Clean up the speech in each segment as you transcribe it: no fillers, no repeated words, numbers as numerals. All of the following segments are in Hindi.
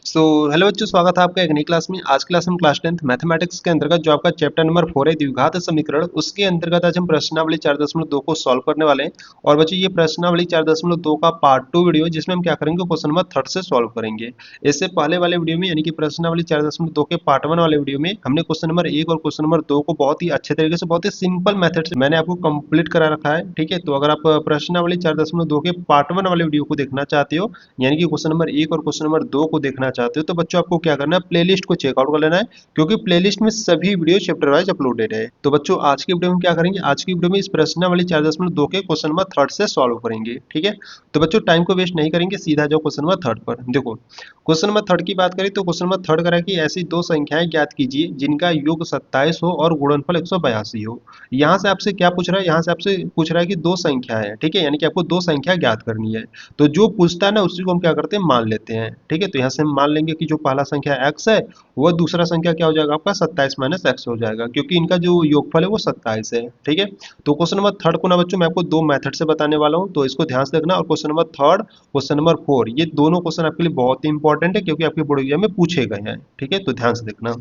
हेलो बच्चों, स्वागत है आपका एक नई क्लास में। आज क्लास हम क्लास 10th मैथमेटिक्स के अंतर्गत जो आपका चैप्टर नंबर 4 है द्विघात समीकरण, उसके अंतर्गत आज हम प्रश्नावली 4.2 को सॉल्व करने वाले हैं। और बच्चों ये प्रश्नावली 4.2 का पार्ट 2 वीडियो है, जिसमें हम क्या करेंगे, क्वेश्चन नंबर 3 से सॉल्व करेंगे। इससे पहले वाले वीडियो में यानी कि प्रश्नावली 4.2 के पार्ट 1 वाले वीडियो में हमने क्वेश्चन नंबर 1 और क्वेश्चन नंबर 2 को बहुत ही अच्छे तरीके से, बहुत ही सिंपल मेथड से मैंने आपको कंप्लीट करा रखा है। ठीक है, तो अगर आप प्रश्नावली 4.2 के पार्ट 1 वाले वीडियो को देखना चाहते हो, यानी कि क्वेश्चन नंबर 1 और क्वेश्चन नंबर 2 को देखना चाहते हो, तो बच्चों आपको क्या करना है, प्लेलिस्ट को चेकआउट कर लेना है, क्योंकि प्लेलिस्ट में सभी वीडियो चैप्टर वाइज अपलोडेड है। तो बच्चों आज की वीडियो में क्या करेंगे, आज की वीडियो में इस प्रश्नावली 4.2 के क्वेश्चन नंबर 3 से सॉल्व करेंगे। ठीक है, तो बच्चों टाइम को वेस्ट नहीं करेंगे, सीधा जाओ क्वेश्चन नंबर 3 पर। देखो क्वेश्चन नंबर 3 की बात करें तो क्वेश्चन नंबर 3 करा कि ऐसी दो संख्याएं ज्ञात कीजिए जिनका योग 27 हो और गुणनफल 182 हो। यहाँ से आपसे क्या पूछ रहा है, यहाँ से आपसे पूछ रहा है कि दो संख्या है। ठीक है, यानी कि आपको दो संख्या ज्ञात करनी है। तो जो पूछता है ना उसी को हम क्या करते हैं, मान लेते हैं। ठीक है, तो यहाँ से हम मान लेंगे कि जो पहला संख्या x है, वह दूसरा संख्या क्या हो जाएगा, आपका 27 माइनस एक्स हो जाएगा, क्योंकि इनका जो योगफल है वो 27 है। ठीक है, तो क्वेश्चन नंबर 3 को ना बच्चों मैं आपको दो मेथड से बताने वाला हूँ, तो इसको ध्यान से देखना। और क्वेश्चन नंबर 3, क्वेश्चन नंबर 4, ये दोनों क्वेश्चन आपके लिए बहुत ही इंपॉर्टेंट है, क्योंकि आपके बोर्ड एग्जाम में पूछे गए हैं। ठीक है, तो ध्यान से देखना।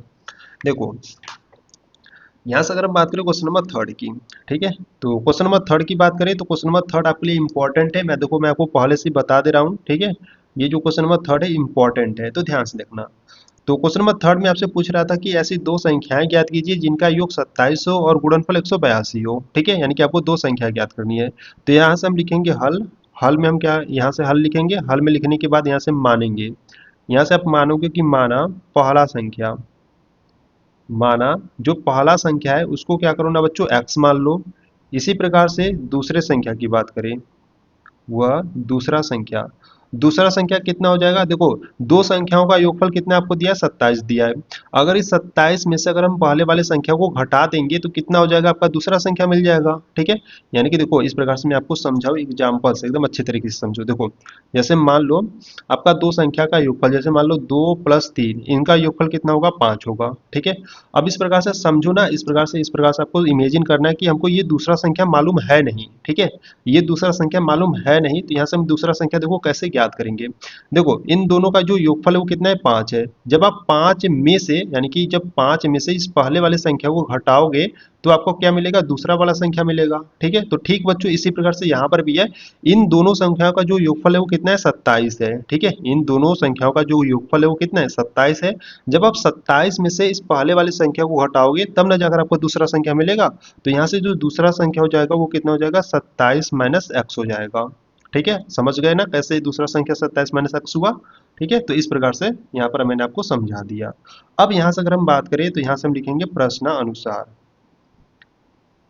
देखो यहाँ से अगर हम बात करें क्वेश्चन नंबर 3 की, ठीक है, तो क्वेश्चन नंबर 3 की बात करें तो क्वेश्चन नंबर 3 आपके लिए इंपॉर्टेंट है। मैं आपको पहले से ही बता दे रहा हूँ। ठीक है, ये जो क्वेश्चन नंबर 3 है इंपॉर्टेंट है, तो ध्यान से देखना। तो क्वेश्चन नंबर 3 में आपसे पूछ रहा था कि ऐसी दो संख्याएं ज्ञात कीजिए जिनका योग 27 हो और गुणनफल 182 हो। ठीक है, यानी कि आपको दो संख्या ज्ञात करनी है। तो यहाँ से हम लिखेंगे हल। हल में हम क्या, यहाँ से हल लिखेंगे। हल में लिखने के बाद यहाँ से मानेंगे। यहाँ से आप मानोगे कि माना पहला संख्या, माना जो पहला संख्या है उसको क्या करो ना बच्चों, x मान लो। इसी प्रकार से दूसरे संख्या की बात करें, वह दूसरा संख्या, दूसरा संख्या कितना हो जाएगा। देखो दो संख्याओं का योगफल कितना आपको दिया है, 27 दिया है। अगर इस 27 में से अगर हम पहले वाले संख्या को घटा देंगे तो कितना हो जाएगा, आपका दूसरा संख्या मिल जाएगा। ठीक है, यानी कि देखो इस प्रकार से मैं आपको समझाऊं एग्जाम्पल से, एकदम अच्छे तरीके से समझो। देखो जैसे मान लो आपका दो संख्या का योगफल, जैसे मान लो 2 + 3, इनका योगफल कितना होगा, 5 होगा। ठीक है, अब इस प्रकार से समझो ना, इस प्रकार से आपको इमेजिन करना है कि हमको ये दूसरा संख्या मालूम है नहीं। ठीक है, ये दूसरा संख्या मालूम है नहीं, तो यहाँ से हम दूसरा संख्या देखो कैसे ज्ञात करेंगे। देखो इन दोनों का जो योगफल है वो कितना है, 5 है। जब आप 5 में से, यानी कि जब 5 में से इस पहले वाले संख्या को घटाओगे तो आपको क्या मिलेगा, दूसरा वाला संख्या मिलेगा। ठीक है, तो ठीक बच्चों इसी प्रकार से यहाँ पर भी है। इन दोनों संख्याओं का जो योगफल है वो कितना है, 27 है। ठीक है, इन दोनों संख्याओं का जो योगफल है वो कितना है, 27 है। जब आप 27 में से इस पहले वाली संख्या को घटाओगे तब ना जाकर आपको दूसरा संख्या मिलेगा। तो यहाँ से जो दूसरा संख्या हो जाएगा वो कितना हो जाएगा, 27 माइनस एक्स हो जाएगा। ठीक है, समझ गए ना कैसे दूसरा संख्या 27 माइनस एक्स हुआ। ठीक है, तो इस प्रकार से यहाँ पर मैंने आपको समझा दिया। अब यहाँ से अगर हम बात करें तो यहाँ से हम लिखेंगे प्रश्नानुसार।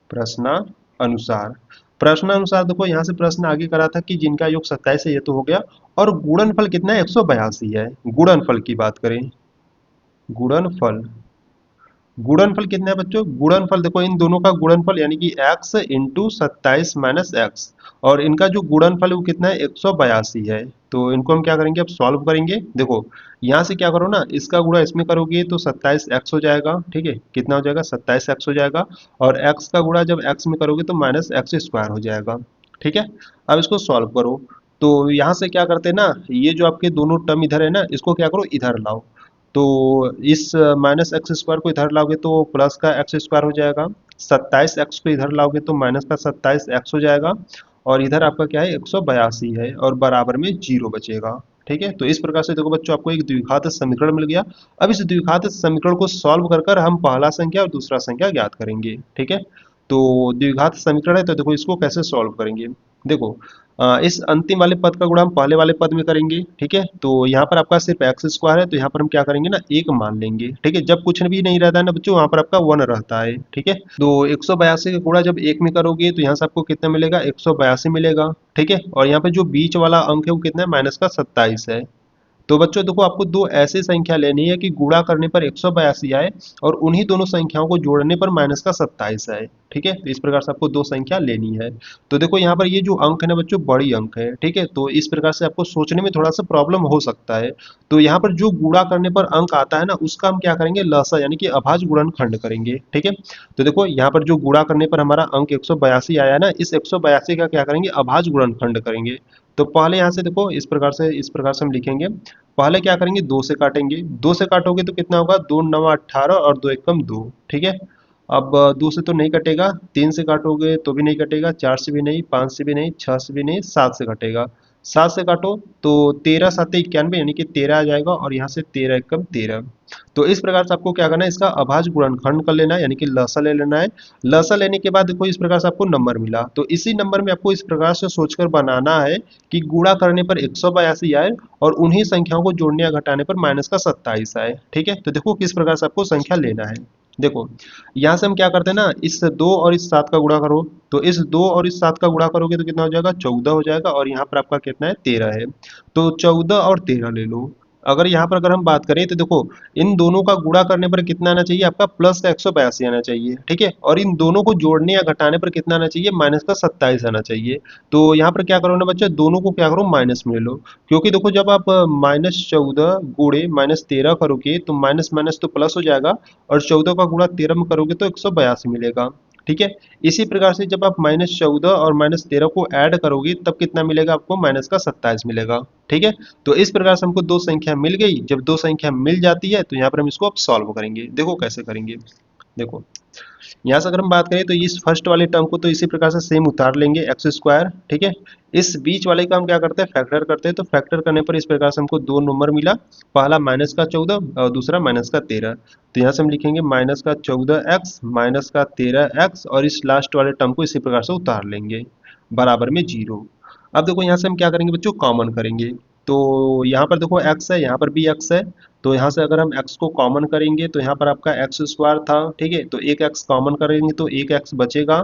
प्रश्नानुसार, प्रश्नानुसार देखो यहाँ से प्रश्न आगे करा था कि जिनका योग 27 है, ये तो हो गया। और गुणनफल कितना है, 182 है। गुणनफल की बात करें, गुणनफल, गुणनफल कितना है बच्चों, गुणनफल देखो इन दोनों का गुणनफल यानी कि x इंटू 27 माइनस एक्स, और इनका जो गुणनफल है वो कितना है, 182 है। तो इनको हम क्या करेंगे, अब सॉल्व करेंगे। देखो यहाँ से क्या करो ना, इसका गुणा इसमें करोगे तो 27 एक्स हो जाएगा। ठीक है, कितना हो जाएगा, 27 एक्स हो जाएगा। और x का गुणा जब x में करोगे तो माइनस एक्स स्क्वायर हो जाएगा। ठीक है, अब इसको सॉल्व करो। तो यहाँ से क्या करते हैं ना, ये जो आपके दोनों टर्म इधर है ना, इसको क्या करो, इधर लाओ। तो इस माइनस एक्स स्क्वायर को इधर लाओगे तो प्लस का एक्स स्क्वायर हो जाएगा। 27 एक्स को इधर लाओगे तो माइनस का 27 एक्स हो जाएगा। और इधर आपका क्या है, 182 है, और बराबर में जीरो बचेगा। ठीक है, तो इस प्रकार से देखो बच्चों आपको एक द्विघात समीकरण मिल गया। अब इस द्विघात समीकरण को सॉल्व कर कर हम पहला संख्या और दूसरा संख्या ज्ञात करेंगे। ठीक है, तो द्विघात समीकरण है तो देखो इसको कैसे सॉल्व करेंगे। देखो इस अंतिम वाले पद का गुणा हम पहले वाले पद में करेंगे। ठीक है, तो यहाँ पर आपका सिर्फ एक्स स्क्वायर है, तो यहाँ पर हम क्या करेंगे ना, एक मान लेंगे। ठीक है, जब कुछ भी नहीं रहता है ना बच्चों, वहाँ पर आपका 1 रहता है। ठीक है, तो 182 का गुणा जब एक में करोगे तो यहाँ से आपको कितना मिलेगा, 182 मिलेगा। ठीक है, और यहाँ पे जो बीच वाला अंक है वो कितना है, माइनस का 27 है। तो बच्चों देखो आपको दो ऐसी संख्या लेनी है कि गुणा करने पर 182 आए और उन्हीं दोनों संख्याओं को जोड़ने पर माइनस का 27 आए। ठीक है, तो इस प्रकार से आपको दो संख्या लेनी है। तो देखो यहाँ पर ये जो अंक है ना बच्चों, बड़ी अंक है। ठीक है, तो इस प्रकार से आपको सोचने में थोड़ा सा प्रॉब्लम हो सकता है। तो यहाँ पर जो गुणा करने पर अंक आता है ना, उसका हम क्या करेंगे, लसा यानी कि अभाज्य गुणनखंड करेंगे। ठीक है, तो देखो यहाँ पर जो गुणा करने पर हमारा अंक 182 आया ना, इस 182 का क्या करेंगे, अभाज्य गुणनखंड करेंगे। तो पहले यहाँ से देखो इस प्रकार से हम लिखेंगे। पहले क्या करेंगे, 2 से काटेंगे, 2 से काटोगे तो कितना होगा, 2 9 18 और 2 एकम 2, ठीक है। अब 2 से तो नहीं कटेगा, 3 से काटोगे तो भी नहीं कटेगा, 4 से भी नहीं, 5 से भी नहीं, 6 से भी नहीं, 7 से कटेगा। 7 से काटो तो 13 7 91 यानी कि 13 आ जाएगा, और यहाँ से 13 एकम 13। तो इस प्रकार से आपको क्या करना है, इसका अभाज्य गुणनखंड कर लेना है, यानी कि लसा ले लेना है। लसा लेने के बाद देखो इस प्रकार से आपको नंबर मिला, तो इसी नंबर में आपको इस प्रकार से सोचकर बनाना है कि गुणा करने पर 182 आए और उन्हीं संख्याओं को जोड़ने या घटाने पर माइनस का 27 आए, ठीक है। तो देखो किस प्रकार से आपको संख्या लेना है। देखो यहाँ से हम क्या करते हैं ना, इस 2 और इस 7 का गुणा करो, तो इस 2 और इस 7 का गुणा करोगे तो कितना हो जाएगा, 14 हो जाएगा, और यहाँ पर आपका कितना है, 13 है। तो 14 और 13 ले लो। अगर यहाँ पर अगर हम बात करें तो देखो इन दोनों का गुणा करने पर कितना आना चाहिए, आपका प्लस का 182 आना चाहिए, ठीक है। और इन दोनों को जोड़ने या घटाने पर कितना आना चाहिए, माइनस का 27 आना चाहिए। तो यहाँ पर क्या करो ना बच्चे, दोनों को क्या करो, माइनस में ले लो। क्योंकि देखो जब आप -14 गुणे -13 करोगे तो माइनस माइनस तो प्लस हो जाएगा, और 14 का गुणा 13 में करोगे तो 182 मिलेगा, ठीक है। इसी प्रकार से जब आप -14 और -13 को ऐड करोगे तब कितना मिलेगा आपको, माइनस का 27 मिलेगा, ठीक है। तो इस प्रकार से हमको दो संख्या मिल गई। जब दो संख्या मिल जाती है तो यहाँ पर हम इसको अब सॉल्व करेंगे। देखो कैसे करेंगे। देखो यहाँ से अगर हम बात करें तो इस फर्स्ट वाले टर्म को तो इसी प्रकार से सेम उतार लेंगे, एक्स स्क्वायर, ठीक है। इस बीच वाले का हम क्या करते हैं, फैक्टर करते हैं। तो फैक्टर करने पर इस प्रकार से हमको दो नंबर मिला, पहला -14 और दूसरा -13। तो यहाँ से हम लिखेंगे -14x -13x, और इस लास्ट वाले टर्म को इसी प्रकार से उतार लेंगे, बराबर में 0। अब देखो यहाँ से हम क्या करेंगे बच्चों, कॉमन करेंगे। तो यहाँ पर देखो x है, यहाँ पर भी x है। तो यहाँ से अगर हम x को कॉमन करेंगे तो यहाँ पर आपका एक्स स्क्वायर था, ठीक है। तो एक x कॉमन करेंगे तो एक x बचेगा,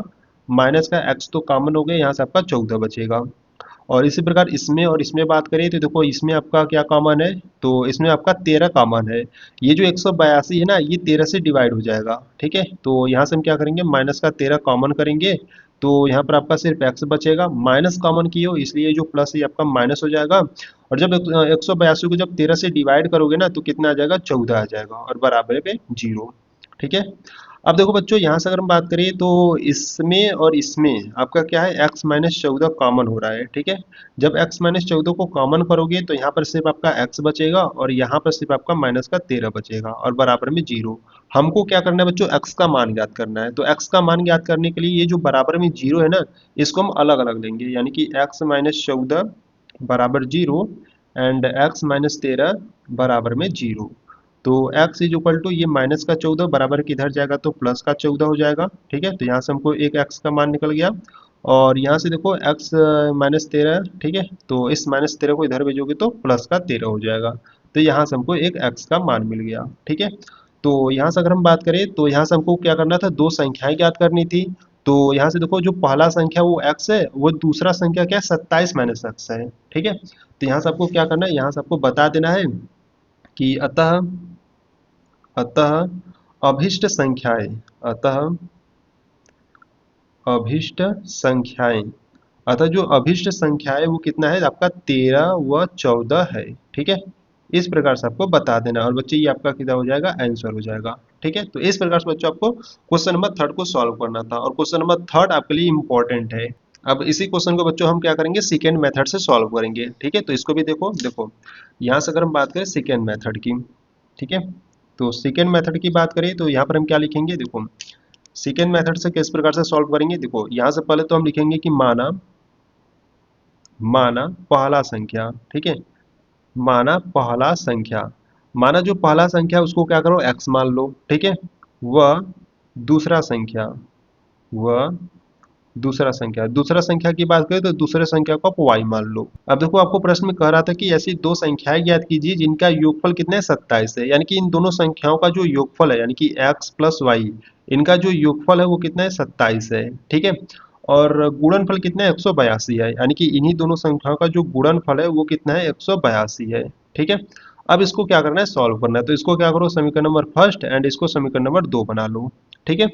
माइनस का x तो कॉमन हो गया, यहाँ से आपका 14 बचेगा। और इसी प्रकार इसमें और इसमें बात करें तो देखो इसमें आपका क्या कॉमन है, तो इसमें आपका 13 कॉमन है। ये जो 182 है ना, ये 13 से डिवाइड हो जाएगा, ठीक है। तो यहाँ से हम क्या करेंगे, माइनस का 13 कॉमन करेंगे, तो यहाँ पर आपका सिर्फ x बचेगा, माइनस कॉमन की हो इसलिए जो प्लस है आपका माइनस हो जाएगा। और जब 182 को जब 13 से डिवाइड करोगे ना तो कितना आ जाएगा, 14 आ जाएगा, और बराबर पे 0, ठीक है। अब देखो बच्चों यहाँ से अगर हम बात करें तो इसमें और इसमें आपका क्या है, x -14 कॉमन हो रहा है, ठीक है। जब x -14 को कॉमन करोगे तो यहाँ पर सिर्फ आपका x बचेगा, और यहाँ पर सिर्फ आपका माइनस का 13 बचेगा, और बराबर में 0। हमको क्या करना है बच्चों, x का मान ज्ञात करना है। तो x का मान ज्ञात करने के लिए ये जो बराबर में 0 है ना, इसको हम अलग अलग लेंगे, यानी कि x -14 बराबर 0 एंड x -13 बराबर में 0। तो x इज इक्वल टू ये -14 बराबर किधर जाएगा, तो +14 हो जाएगा, ठीक है। तो यहाँ से हमको एक x का मान निकल गया, और यहाँ से देखो x -13, ठीक है। तो इस -13 को इधर भेजोगे तो +13 हो जाएगा। तो यहाँ से हमको एक x का मान मिल गया, ठीक है। तो यहाँ से अगर हम बात करें तो यहाँ से हमको क्या करना था, दो संख्याएं ज्ञात करनी थी। तो यहाँ से देखो जो पहला संख्या वो x है, वो दूसरा संख्या क्या है, 27 - x है, ठीक है। तो यहाँ से आपको क्या करना है, यहाँ से आपको बता देना है कि अतः अतः अभिष्ट संख्याएं अतः अभिष्ट संख्याएं अतः जो अभिष्ट संख्या है वो कितना है आपका, 13 व 14 है, ठीक है। इस प्रकार से आपको बता देना, और बच्चे ये आपका कितना हो जाएगा, आंसर हो जाएगा, ठीक है। तो इस प्रकार से बच्चों आपको क्वेश्चन नंबर 3 को सॉल्व करना था, और क्वेश्चन नंबर 3 आपके लिए इंपॉर्टेंट है। अब इसी क्वेश्चन को बच्चों हम क्या करेंगे, सेकेंड मेथड से सॉल्व करेंगे, ठीक है। तो इसको भी देखो देखो यहाँ से अगर हम बात करें सेकेंड मेथड की, ठीक है। तो सेकेंड मेथड की बात करें तो यहाँ पर हम क्या लिखेंगे, देखो सेकेंड मेथड से किस प्रकार से सॉल्व करेंगे। देखो यहाँ से पहले तो हम लिखेंगे कि माना माना पहला संख्या, ठीक है। माना पहला संख्या, माना जो पहला संख्या है उसको क्या करो, x मान लो, ठीक है। वह दूसरा संख्या वह दूसरा संख्या की बात करें तो दूसरे संख्या को आप y मान लो। अब देखो आपको प्रश्न में कह रहा था कि ऐसी दो संख्याएं ज्ञात कीजिए जिनका योगफल कितना है, 27 है। यानी कि इन दोनों संख्याओं का जो योगफल है, यानी कि x + y, इनका जो योगफल है वो कितना है, 27 है, ठीक है। और गुणनफल कितना है, 182 है। यानी कि इन्हीं दोनों संख्याओं का जो गुणनफल है वो कितना है, 182 है, ठीक है। अब इसको क्या करना है, सॉल्व करना है। तो इसको क्या करो, समीकरण नंबर फर्स्ट एंड इसको समीकरण नंबर 2 बना लो, ठीक है।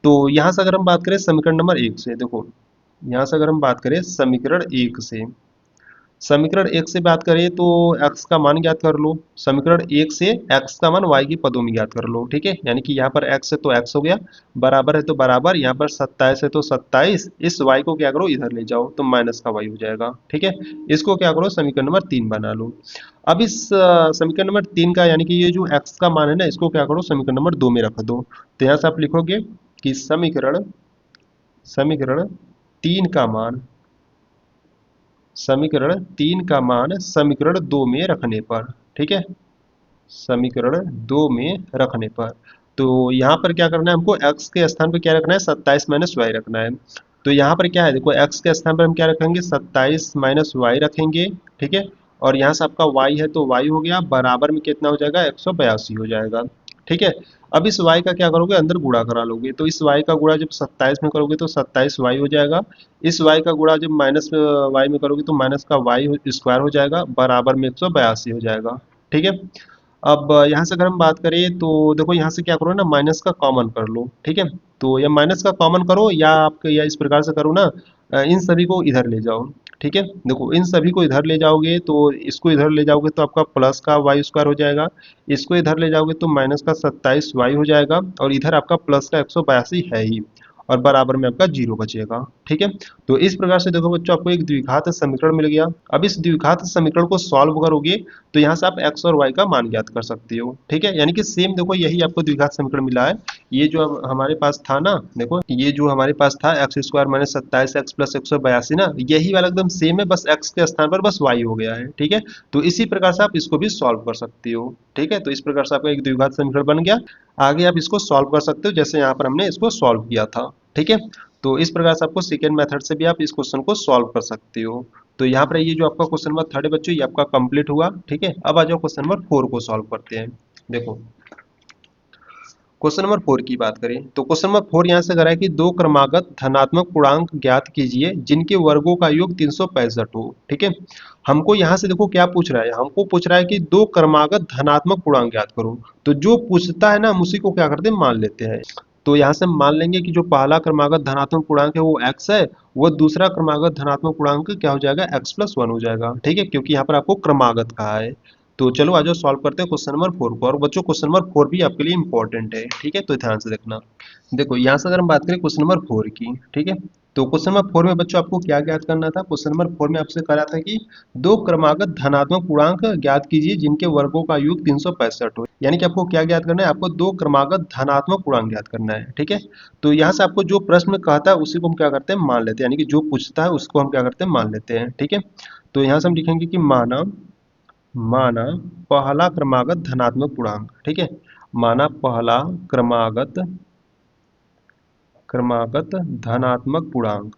तो यहाँ से अगर हम बात करें समीकरण नंबर 1 से, देखो यहाँ से अगर हम बात करें समीकरण 1 से, समीकरण एक से बात करें तो x का मान ज्ञात कर लो। समीकरण एक से x का मान y के पदों में ज्ञात कर लो। ठीक है, यानी कि यहाँ पर x है तो x हो गया, बराबर है तो बराबर, यहाँ पर 27 है तो 27, इस y को क्या करो इधर ले जाओ तो माइनस का y हो जाएगा। ठीक है, इसको क्या करो समीकरण नंबर 3 बना लो। अब इस समीकरण नंबर 3 का यानी कि ये जो x का मान है ना, इसको क्या करो समीकरण नंबर 2 में रख दो। तो यहाँ से आप लिखोगे कि समीकरण समीकरण 3 का मान समीकरण 3 का मान समीकरण 2 में रखने पर, ठीक है, समीकरण 2 में रखने पर, तो यहाँ पर क्या करना है हमको, x के स्थान पर क्या रखना है, 27 माइनस वाई रखना है। तो यहाँ पर क्या है, देखो x के स्थान पर हम क्या रखेंगे, 27 माइनस वाई रखेंगे। ठीक है, और यहाँ से आपका y है तो y हो गया, बराबर में कितना हो जाएगा, 182 हो जाएगा। ठीक है, अब इस y का क्या करोगे, अंदर गुणा करा लोगे, तो इस y का गुणा जब 27 में करोगे तो 27 y हो जाएगा। इस y का गुणा जब माइनस y में करोगे तो माइनस का y स्क्वायर हो जाएगा, बराबर में 182 हो जाएगा। ठीक है, अब यहाँ से अगर हम बात करें तो देखो यहाँ से क्या करो ना, माइनस का कॉमन कर लो। ठीक है, तो या माइनस का कॉमन करो या आप या इस प्रकार से करो ना, इन सभी को इधर ले जाओ। ठीक है, देखो इन सभी को इधर ले जाओगे तो इसको इधर ले जाओगे तो आपका प्लस का वाई स्क्वायर हो जाएगा, इसको इधर ले जाओगे तो माइनस का 27 वाई हो जाएगा, और इधर आपका प्लस का 182 है ही, और बराबर में आपका जीरो बचेगा। ठीक है, तो इस प्रकार से देखो बच्चों आपको एक द्विघात समीकरण मिल गया। अब इस द्विघात समीकरण को सॉल्व करोगे तो यहाँ से आप x और y का मान ज्ञात कर सकते हो। ठीक है, यानी कि सेम देखो यही आपको द्विघात समीकरण मिला है। ये जो हमारे पास था ना, देखो ये जो हमारे पास था x square minus 27 x plus 182 ना, यही वाला एकदम सेम है, बस x के स्थान पर बस y हो गया है। ठीक है, तो इसी प्रकार से आप इसको भी सॉल्व कर सकते हो। ठीक है, तो इस प्रकार से आपका एक द्विघात समीकरण बन गया। आगे आप इसको सॉल्व कर सकते हो जैसे यहाँ पर हमने इसको सॉल्व किया था। ठीक है, तो इस प्रकार से आपको सेकेंड मेथड से भी आप इस क्वेश्चन को सॉल्व कर सकते हो। तो यहाँ पर ये जो आपका क्वेश्चन नंबर 3 है बच्चों, ये आपका कंप्लीट हुआ। ठीक है, अब आ जाओ क्वेश्चन नंबर 4 को सॉल्व करते हैं। देखो क्वेश्चन नंबर 4 की बात करें तो क्वेश्चन नंबर 4 यहाँ से करा है कि दो क्रमागत धनात्मक पूर्णांक ज्ञात कीजिए जिनके वर्गों का योग 365 हो। ठीक है, हमको यहाँ से देखो क्या पूछ रहा है, हमको पूछ रहा है कि दो क्रमागत धनात्मक पूर्णांक ज्ञात करो। तो जो पूछता है ना हम उसी को क्या करते हैं, मान लेते हैं। तो यहाँ से हम मान लेंगे कि जो पहला क्रमागत धनात्मक पूर्णांक है वो x है, वो दूसरा क्रमागत धनात्मक पूर्णांक क्या हो जाएगा, x+1 हो जाएगा। ठीक है, क्योंकि यहाँ पर आपको क्रमागत कहा है। तो चलो आज सॉल्व करते हैं क्वेश्चन नंबर 4 को, और बच्चों क्वेश्चन नंबर 4 भी आपके लिए इंपॉर्टेंट है। ठीक है, तो ध्यान से देखना। देखो यहाँ से अगर हम बात करें क्वेश्चन नंबर 4 की, ठीक है, तो क्वेश्चन नंबर 4 में बच्चों आपको क्या ज्ञात करना था, क्वेश्चन नंबर 4 में आपसे करा था कि दो क्रमागत धनात्मक पूर्णांक ज्ञात कीजिए जिनके वर्गों का योग 365 हो। यानी कि आपको क्या ज्ञात करना है, आपको दो क्रमागत धनात्मक पूर्णांक ज्ञात करना है। ठीक है, तो यहाँ से आपको जो प्रश्न कहता है उसी को हम क्या करते हैं, मान लेते हैं, यानी कि जो पूछता है उसको हम क्या करते हैं, मान लेते हैं। ठीक है, तो यहाँ से हम लिखेंगे कि माना माना पहला क्रमागत धनात्मक पूर्णांक। ठीक है, माना पहला क्रमागत क्रमागत धनात्मक पूर्णांक,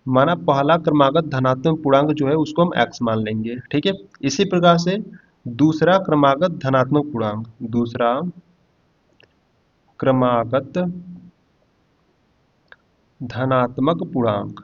माना पहला क्रमागत धनात्मक पूर्णांक जो है उसको हम x मान लेंगे। ठीक है, इसी प्रकार से दूसरा क्रमागत धनात्मक पूर्णांक, दूसरा क्रमागत धनात्मक पूर्णांक,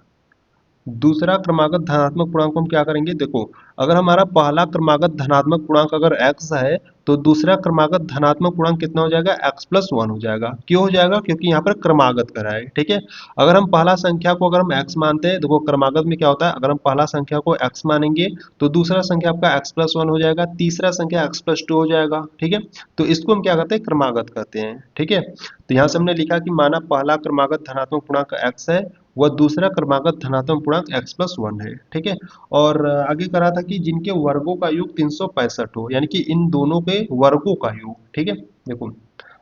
दूसरा क्रमागत धनात्मक पूर्णांक को हम क्या करेंगे, देखो अगर हमारा पहला क्रमागत धनात्मक पूर्णांक अगर x है तो दूसरा क्रमागत धनात्मक पूर्णांक कितना हो जाएगा, x+1 हो जाएगा। क्यों हो जाएगा, क्योंकि यहाँ पर क्रमागत करा है। ठीक है, अगर हम पहला संख्या को अगर हम x मानते हैं, देखो क्रमागत में क्या होता है, अगर हम पहला संख्या को x मानेंगे तो दूसरा संख्या आपका x+1 हो जाएगा, तीसरा संख्या x+2 हो जाएगा। ठीक है, तो इसको हम क्या कहते हैं, क्रमागत कहते हैं। ठीक है, तो यहाँ से हमने लिखा कि माना पहला क्रमागत धनात्मक पूर्णांक x है, वह दूसरा क्रमागत धनात्मक पूर्णांक x+1 है। ठीक है, और आगे करा था कि जिनके वर्गों का योग 365 हो, यानी कि इन दोनों के वर्गों का योग। ठीक है, देखो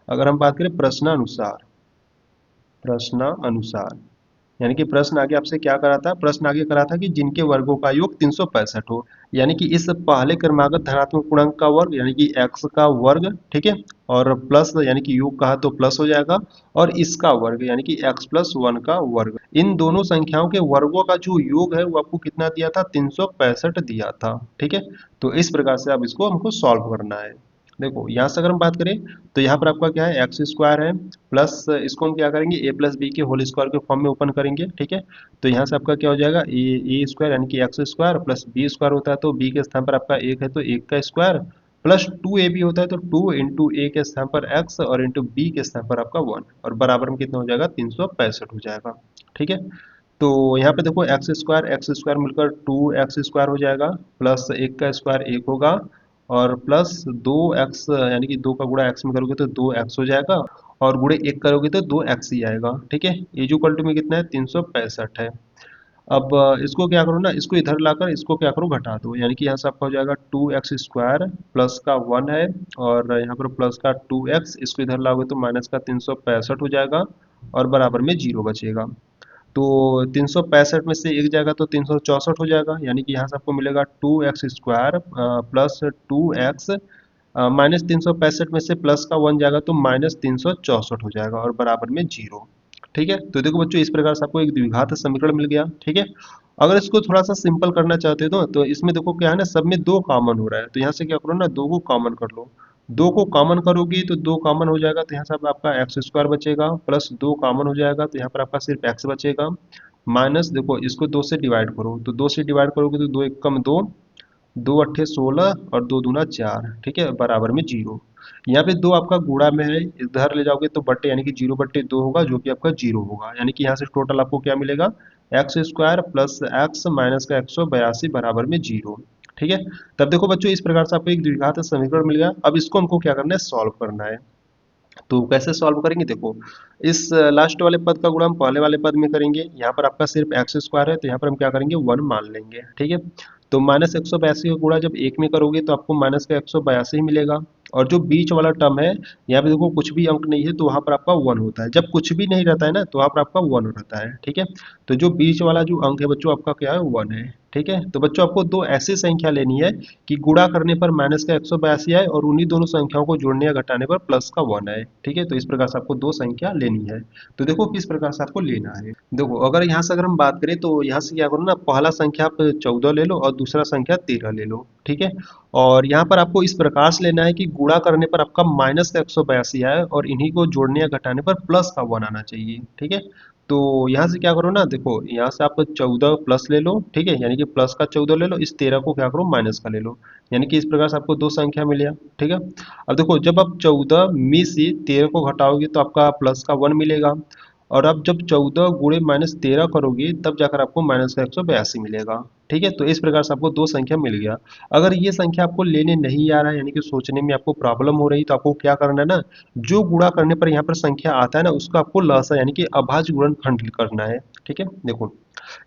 अगर हम बात करें प्रश्नानुसार, यानी कि प्रश्न आगे आपसे क्या करा था, प्रश्न आगे करा था कि जिनके वर्गों का योग 365 हो, यानी कि इस पहले क्रमागत धनात्मक पूर्णांक का वर्ग यानी कि x का वर्ग। ठीक है, और प्लस यानी कि योग कहा तो प्लस हो जाएगा, और इसका वर्ग यानी कि x+1 का वर्ग, इन दोनों संख्याओं के वर्गों का जो योग है वो आपको कितना दिया था, 365 दिया था। ठीक है, तो इस प्रकार से अब इसको हमको सॉल्व करना है। देखो यहाँ से अगर हम बात करें तो यहाँ पर आपका क्या है, एक्स स्क्वायर है, प्लस इसको हम क्या करेंगे, ए प्लस बी के होल स्क्वायर के फॉर्म में ओपन करेंगे। ठीक है, तो यहाँ से आपका क्या हो जाएगा, ए स्क्वायर यानी कि x square plus B square होता है तो बी के स्थान पर आपका एक है तो एक का स्क्वायर, प्लस 2ab होता है तो 2 इंटू ए के स्थान पर x और इंटू बी के स्थान पर आपका 1, और बराबर में कितना हो जाएगा, 365 हो जाएगा। ठीक है, तो यहाँ पे देखो एक्स स्क्वायर मिलकर 2x² हो जाएगा, प्लस एक का स्क्वायर एक होगा, और प्लस 2x यानी कि 2 का गुणा x में करोगे तो 2x हो जाएगा, और गुणे एक करोगे तो 2x ही आएगा। ठीक है, ये जो इक्वल टू में कितना है 365 है। अब इसको क्या करो ना, इसको इधर लाकर इसको क्या करो घटा दो, यानी कि यहाँ से आपका हो जाएगा 2x² प्लस का 1 है, और यहाँ पर प्लस का 2x, इसको इधर लाओगे तो माइनस का 365 हो जाएगा, और बराबर में जीरो बचेगा। तो 365 में से एक जाएगा तो 364 हो जाएगा, यानी कि यहाँ से आपको मिलेगा 2x² प्लस 2x, माइनस 365 में से प्लस का 1 जाएगा तो माइनस 364 हो जाएगा, और बराबर में जीरो। ठीक है, तो देखो बच्चों इस प्रकार से आपको एक द्विघात समीकरण मिल गया। ठीक है, अगर इसको थोड़ा सा सिंपल करना चाहते हो तो इसमें देखो क्या है ना, सब में दो कॉमन हो रहा है, तो यहाँ से क्या करो ना, दो को कॉमन कर लो। दो को कॉमन करोगे तो दो कॉमन हो जाएगा, तो यहाँ से अब आपका x² बचेगा, प्लस दो कॉमन हो जाएगा तो यहाँ पर आपका सिर्फ x बचेगा, माइनस देखो इसको दो से डिवाइड करो, तो दो से डिवाइड करोगे तो दो एक कम दो, दो अट्ठे 16, और दो दूना 4। ठीक है, बराबर में जीरो। यहाँ पे दो आपका गुणा में है, इधर ले जाओगे तो बट्टे यानी कि 0/2 होगा, जो कि आपका जीरो होगा, यानी कि यहाँ से टोटल आपको क्या मिलेगा, x² प्लस x माइनस का 182 बराबर में जीरो। ठीक है, तब देखो बच्चों इस प्रकार से आपको एक द्विघात समीकरण मिल गया। अब इसको हमको क्या करना है, सॉल्व करना है। तो कैसे सॉल्व करेंगे, देखो इस लास्ट वाले पद का गुणा हम पहले वाले पद में करेंगे, यहाँ पर आपका सिर्फ x² है तो यहाँ पर हम क्या करेंगे 1 मान लेंगे। ठीक है, तो माइनस 182 का गुणा जब एक में करोगे तो आपको माइनस का 182 ही मिलेगा, और जो बीच वाला टर्म है, यहाँ पे देखो कुछ भी अंक नहीं है तो वहाँ पर आपका 1 होता है, जब कुछ भी नहीं रहता है ना तो वहाँ पर आपका 1 रहता है। ठीक है, तो जो बीच वाला जो अंक है बच्चों आपका क्या है 1 है। ठीक है, तो बच्चों आपको दो ऐसी संख्या लेनी है कि गुणा करने पर माइनस का 182 आए, और उन्हीं दोनों संख्याओं को जोड़ने या घटाने पर प्लस का 1 आए। ठीक है, तो इस प्रकार से आपको दो संख्या लेनी है। तो देखो किस प्रकार से आपको लेना है, देखो अगर यहाँ से अगर हम बात करें तो यहाँ से क्या करो ना, पहला संख्या आप 14 ले लो और दूसरा संख्या 13 ले लो। ठीक है, और यहाँ पर आपको इस प्रकार से लेना है कि गुणा करने पर आपका माइनस का 182 आए, और इन्हीं को जोड़ने या घटाने पर प्लस का 1 आना चाहिए। ठीक है, तो यहाँ से क्या करो ना, देखो यहाँ से आप 14 प्लस ले लो। ठीक है, यानी कि प्लस का 14 ले लो, इस 13 को क्या करो माइनस का ले लो, यानी कि इस प्रकार से आपको दो संख्या मिल गया। ठीक है, अब देखो जब आप 14 में से 13 को घटाओगे तो आपका प्लस का 1 मिलेगा, और अब जब 14 गुणे माइनस 13 करोगे तब जाकर आपको माइनस का 182 मिलेगा। ठीक है, तो इस प्रकार से आपको दो संख्या मिल गया। अगर ये संख्या आपको लेने नहीं आ रहा है, यानी कि सोचने में आपको प्रॉब्लम हो रही, तो आपको क्या करना है ना, जो गुणा करने पर यहाँ पर संख्या आता है ना उसको आपको लसा यानी कि अभाज्य गुणनखंड करना है। ठीक है, देखो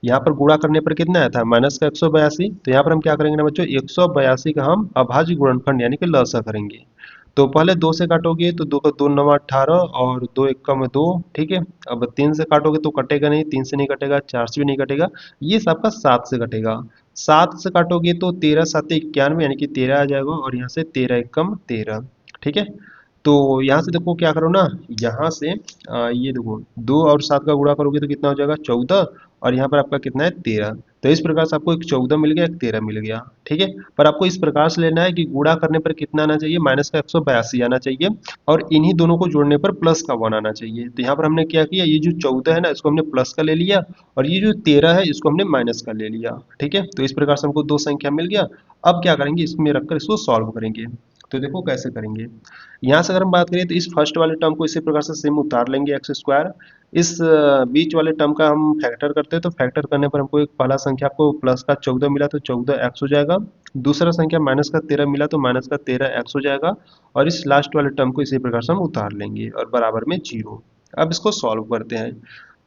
यहाँ पर गुणा करने पर कितना आया था माइनस का 182, तो यहाँ पर हम क्या करेंगे ना बच्चों 182 का हम अभाज्य गुणनखंड यानी कि लसा करेंगे। तो पहले दो से काटोगे तो दो का दो नवा 18, और दो एक का में दो। ठीक है, अब तीन से काटोगे तो कटेगा नहीं, तीन से नहीं कटेगा, चार से भी नहीं कटेगा, ये आपका सात से कटेगा। सात से काटोगे तो 13 7 91 यानी कि 13 आ जाएगा, और यहाँ से 13 एकम 13। ठीक है, तो यहाँ से देखो क्या करो ना, यहाँ से ये देखो दो और सात का गुणा करोगे तो कितना हो जाएगा 14, और यहाँ पर आपका कितना है 13। तो इस प्रकार से आपको एक 14 मिल गया, एक 13 मिल गया। ठीक है, पर आपको इस प्रकार से लेना है कि गुणा करने पर कितना आना चाहिए, माइनस का 182 आना चाहिए, और इन्हीं दोनों को जोड़ने पर प्लस का 1 आना चाहिए। तो यहाँ पर हमने क्या किया, ये जो 14 है ना इसको हमने प्लस का ले लिया, और ये जो 13 है इसको हमने माइनस का ले लिया। ठीक है, तो इस प्रकार से हमको दो संख्या मिल गया। अब क्या करेंगे, इसमें रखकर इसको सॉल्व करेंगे। तो देखो कैसे करेंगे, यहाँ से अगर हम बात करें तो इस फर्स्ट वाले टर्म को इसी प्रकार से सेम उतार लेंगे x²। इस बीच वाले टर्म का हम फैक्टर करते हैं, तो फैक्टर करने पर हमको एक पहला संख्या आपको प्लस का 14 मिला तो 14x हो जाएगा, दूसरा संख्या माइनस का 13 मिला तो माइनस का 13x हो जाएगा, और इस लास्ट वाले टर्म को इसी प्रकार से हम उतार लेंगे, और बराबर में जीरो। अब इसको सॉल्व करते हैं।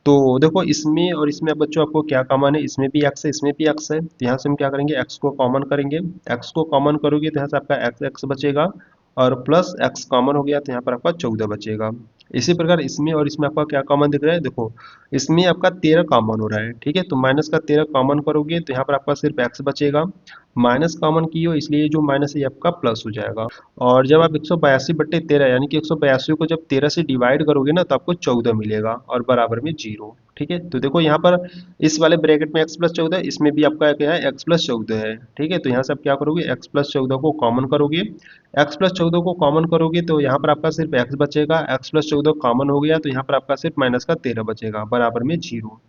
तो देखो इसमें और इसमें अब बच्चों आपको क्या कॉमन है, इसमें भी x है इसमें भी x है, तो यहाँ से हम क्या करेंगे x को कॉमन करेंगे। x को कॉमन करोगे तो यहाँ से आपका x बचेगा, और प्लस x कॉमन हो गया तो यहाँ पर आपका 14 बचेगा। इसी प्रकार इसमें और इसमें आपका क्या कॉमन दिख रहा है, देखो इसमें आपका 13 कॉमन हो रहा है। ठीक है, तो माइनस का 13 कॉमन करोगे तो यहाँ पर आपका सिर्फ x बचेगा, माइनस कॉमन की हो इसलिए जो माइनस है ये आपका प्लस हो जाएगा। और जब आप 182/13 यानी कि 182 को जब 13 से डिवाइड करोगे ना तो आपको 14 मिलेगा, और बराबर में जीरो। ठीक है, तो देखो यहाँ पर इस वाले ब्रैकेट में x+14, इसमें भी आपका क्या है x+14 है। ठीक है, तो यहाँ से आप क्या करोगे x+14 को कॉमन करोगे। x+14 को कॉमन करोगे तो यहाँ पर आपका सिर्फ x बचेगा, x+14 कॉमन हो गया तो यहाँ पर आपका सिर्फ माइनस का 13 बचेगा, बराबर में जीरो।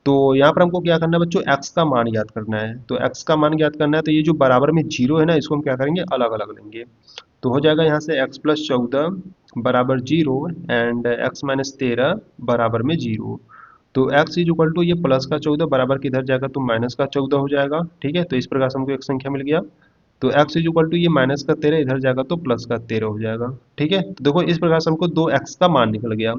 तो यहाँ पर हमको क्या करना है बच्चों, x का मान ज्ञात करना है। तो x का मान ज्ञात करना है, तो ये जो बराबर में जीरो है ना इसको हम क्या करेंगे अलग अलग लेंगे। तो हो जाएगा यहाँ से x+14 बराबर जीरो, एंड x-13 बराबर में जीरो। तो x इज इक्वल टू ये प्लस का 14 बराबर किधर जाएगा तो माइनस का 14 हो जाएगा। ठीक है, तो इस प्रकार से हमको एक संख्या मिल गया। तो x इज इक्वल टू ये माइनस का 13 इधर जाएगा तो प्लस का 13 हो जाएगा। ठीक है, तो देखो इस प्रकार से हमको दो x का मान निकल गया।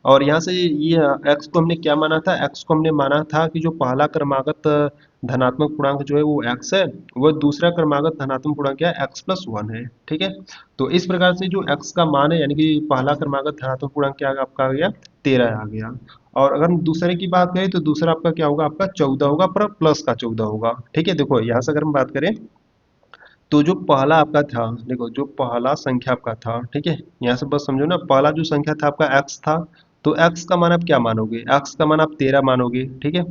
और यहाँ से ये x को हमने क्या माना था, x को हमने माना था कि जो पहला क्रमागत धनात्मक पूर्णांक जो है वो x है, वह दूसरा क्रमागत धनात्मक पूर्णांक क्या है, x प्लस 1 है। ठीक है, तो इस प्रकार से जो x का मान है यानी कि पहला क्रमागत धनात्मक पूर्णांक क्या आपका आ गया, 13 आ गया। और अगर हम दूसरे की बात करें तो दूसरा आपका क्या होगा, आपका 14 होगा पर प्लस का 14 होगा। ठीक है, देखो यहाँ से अगर हम बात करें तो जो पहला आपका था, देखो जो पहला संख्या आपका था, ठीक है, यहाँ से बस समझो ना, पहला जो संख्या था आपका x था, तो x का मान आप क्या मानोगे, x का मान आप 13 मानोगे। ठीक है,